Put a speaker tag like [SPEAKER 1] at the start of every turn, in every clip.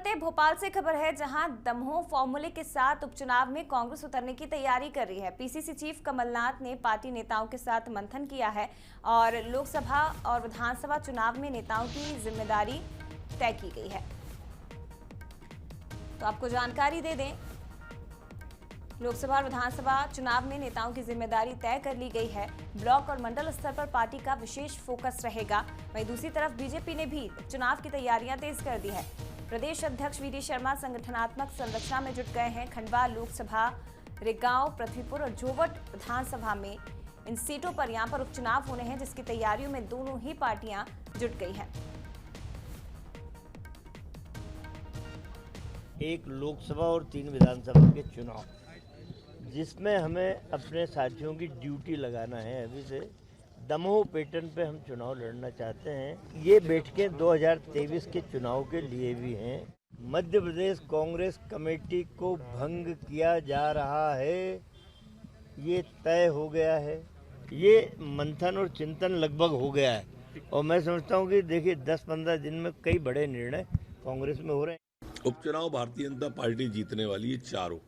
[SPEAKER 1] भोपाल से खबर है, जहां दमोह फॉर्मूले के साथ उपचुनाव में कांग्रेस उतरने की तैयारी कर रही है। पीसीसी चीफ कमलनाथ ने पार्टी नेताओं के साथ मंथन किया है और लोकसभा और विधानसभा चुनाव में नेताओं की जिम्मेदारी तय की गई है। तो आपको जानकारी दे दें, लोकसभा और विधानसभा चुनाव में नेताओं की जिम्मेदारी तय कर ली गई है। ब्लॉक और मंडल स्तर पर पार्टी का विशेष फोकस रहेगा। वहीं दूसरी तरफ बीजेपी ने भी चुनाव की तैयारियां तेज कर दी है। प्रदेश अध्यक्ष वीडी शर्मा संगठनात्मक संरचना में जुट गए हैं। खंडवा लोकसभा, रेगांव, पृथ्वीपुर और जोवट विधानसभा में इन सीटों पर यहां पर उपचुनाव होने हैं, जिसकी तैयारियों में दोनों ही पार्टियां जुट गई हैं।
[SPEAKER 2] एक लोकसभा और 3 विधानसभा के चुनाव, जिसमें हमें अपने साथियों की ड्यूटी लगाना है। अभी से दमोह पैटर्न पे हम चुनाव लड़ना चाहते हैं। ये बैठकें 2023 के चुनाव के लिए भी हैं। मध्य प्रदेश कांग्रेस कमेटी को भंग किया जा रहा है, ये तय हो गया है। ये मंथन और चिंतन लगभग हो गया है और मैं समझता हूँ कि देखिए 10-15 दिन में कई बड़े निर्णय कांग्रेस में हो रहे हैं।
[SPEAKER 3] उपचुनाव भारतीय जनता पार्टी जीतने वाली है चारों।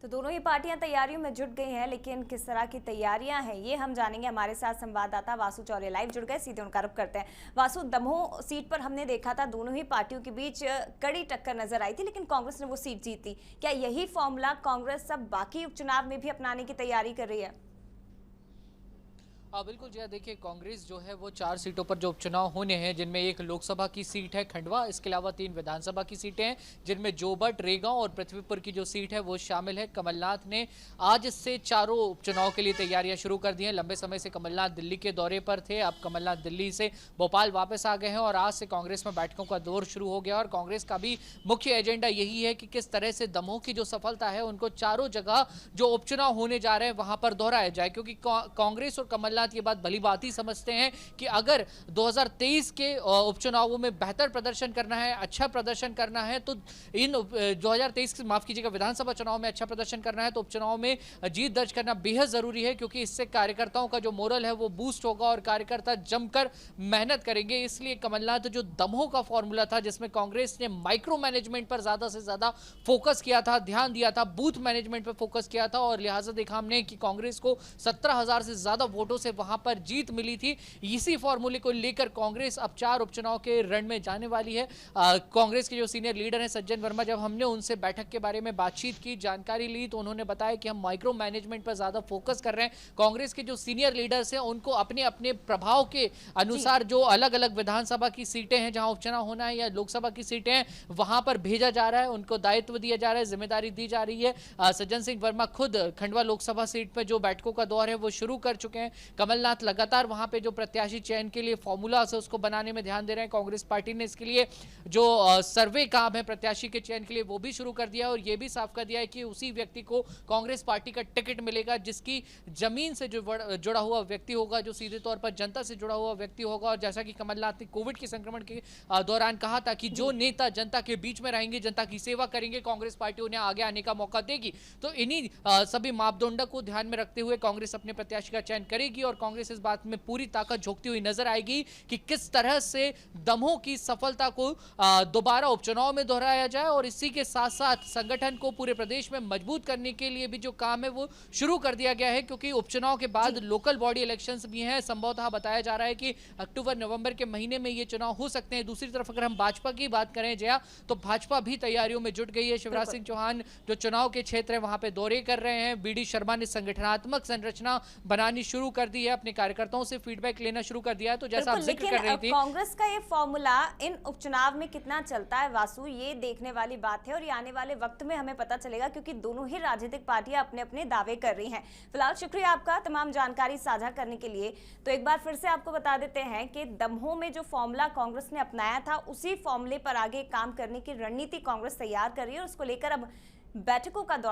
[SPEAKER 1] तो दोनों ही पार्टियां तैयारियों में जुट गई हैं, लेकिन किस तरह की तैयारियां हैं ये हम जानेंगे। हमारे साथ संवाददाता वासु चौरे लाइव जुड़ गए, सीधे उनका रुख करते हैं। वासु, दमोह सीट पर हमने देखा था दोनों ही पार्टियों के बीच कड़ी टक्कर नजर आई थी, लेकिन कांग्रेस ने वो सीट जीती। क्या यही फॉर्मूला कांग्रेस अब बाकी उपचुनाव में भी अपनाने की तैयारी कर रही है?
[SPEAKER 4] बिल्कुल जी, देखिए कांग्रेस जो है वो 4 सीटों पर जो उपचुनाव होने हैं, जिनमें एक लोकसभा की सीट है खंडवा, इसके अलावा 3 विधानसभा की सीटें हैं, जिनमें जोबट, रेगांव और पृथ्वीपुर की जो सीट है वो शामिल है। कमलनाथ ने आज से चारों उपचुनाव के लिए तैयारियां शुरू कर दी हैं। लंबे समय से कमलनाथ दिल्ली के दौरे पर थे, अब कमलनाथ दिल्ली से भोपाल वापस आ गए हैं और आज से कांग्रेस में बैठकों का दौर शुरू हो गया। और कांग्रेस का भी मुख्य एजेंडा यही है कि किस तरह से दमोह की जो सफलता है उनको चारों जगह जो उपचुनाव होने जा रहे हैं वहां पर दोहराया जाए, क्योंकि कांग्रेस और कमलनाथ ये बात भली बात ही समझते हैं कि अगर 2023 के उपचुनावों में बेहतर प्रदर्शन करना है, अच्छा प्रदर्शन करना है, तो इन 2023 माफ कीजिएगा विधानसभा चुनाव में अच्छा प्रदर्शन करना है तो उपचुनाव में जीत दर्ज करना बेहद जरूरी है, क्योंकि इससे कार्यकर्ताओं का जो मोरल है वो बूस्ट होगा और कार्यकर्ता जमकर मेहनत करेंगे। इसलिए कमलनाथ जो दमोह का फॉर्मूला था, जिसमें कांग्रेस ने माइक्रो मैनेजमेंट पर ज्यादा से ज्यादा फोकस किया था, ध्यान दिया था, बूथ मैनेजमेंट पर फोकस किया था और लिहाजा देखा हमने कि कांग्रेस को 17,000 से ज्यादा वोटों से वहां पर जीत मिली थी। इसी फॉर्मूले को लेकर कांग्रेस अब 4 उपचुनाव के रण में जाने वाली है। कांग्रेस के जो सीनियर लीडर हैं सज्जन वर्मा, जब हमने उनसे बैठक के बारे में बातचीत की, जानकारी ली, तो उन्होंने बताया कि हम माइक्रो मैनेजमेंट पर ज्यादा फोकस कर रहे हैं। कांग्रेस के जो सीनियर लीडर्स हैं उनको अपने अपने प्रभाव के अनुसार जो अलग अलग विधानसभा की सीटें हैं जहां उपचुनाव होना है या लोकसभा की सीटें हैं वहां पर भेजा जा रहा है, उनको दायित्व दिया जा रहा है, जिम्मेदारी दी जा रही है। सज्जन सिंह वर्मा खुद खंडवा लोकसभा सीट पर जो बैठकों का दौर है वो शुरू कर चुके हैं। कमलनाथ लगातार वहां पे जो प्रत्याशी चयन के लिए फॉर्मूला है उसको बनाने में ध्यान दे रहे हैं। कांग्रेस पार्टी ने इसके लिए जो सर्वे काम है प्रत्याशी के चयन के लिए वो भी शुरू कर दिया है और ये भी साफ कर दिया है कि उसी व्यक्ति को कांग्रेस पार्टी का टिकट मिलेगा जिसकी जमीन से जो जुड़ा हुआ व्यक्ति होगा, जो सीधे तौर पर जनता से जुड़ा हुआ व्यक्ति होगा। और जैसा कि कमलनाथ ने कोविड के संक्रमण के दौरान कहा था कि जो नेता जनता के बीच में रहेंगे, जनता की सेवा करेंगे, कांग्रेस पार्टी उन्हें आगे आने का मौका देगी। तो इन्हीं सभी मापदंडों को ध्यान में रखते हुए कांग्रेस अपने प्रत्याशी का चयन करेगी और कांग्रेस इस बात में पूरी ताकत झोंकती हुई नजर आएगी कि किस तरह से दमोह की सफलता को दोबारा उपचुनाव में दोहराया जाए। और इसी के साथ साथ संगठन को पूरे प्रदेश में मजबूत करने के लिए भी जो काम है वो शुरू कर दिया गया है, क्योंकि उपचुनाव के बाद लोकल बॉडी इलेक्शंस भी हैं। संभवतः बताया जा रहा है कि अक्टूबर नवंबर के महीने में ये चुनाव हो सकते हैं। दूसरी तरफ अगर हम भाजपा की बात करें जया, तो भाजपा भी तैयारियों में जुट गई है। शिवराज सिंह चौहान जो चुनाव के क्षेत्र है वहां पे दौरे कर रहे हैं। वीडी शर्मा ने संगठनात्मक संरचना बनानी शुरू कर दी है, अपने कार्यकर्ताओं से फीडबैक लेना शुरू कर दिया है। तो जैसा आप जिक्र कर रही थी,
[SPEAKER 1] कांग्रेस का ये फॉर्मूला इन उपचुनाव में कितना चलता है वासु, ये देखने वाली बात है और ये आने वाले वक्त में हमें पता चलेगा, क्योंकि दोनों ही राजनीतिक पार्टियां अपने अपने दावे कर रही हैं। फिलहाल शुक्रिया आपका तमाम जानकारी साझा करने के लिए। तो एक बार फिर से आपको बता देते हैं कि दमोह में जो फॉर्मूला कांग्रेस ने अपनाया था उसी फॉर्मूले पर आगे काम करने की रणनीति कांग्रेस तैयार कर रही है और उसको लेकर अब बैठकों का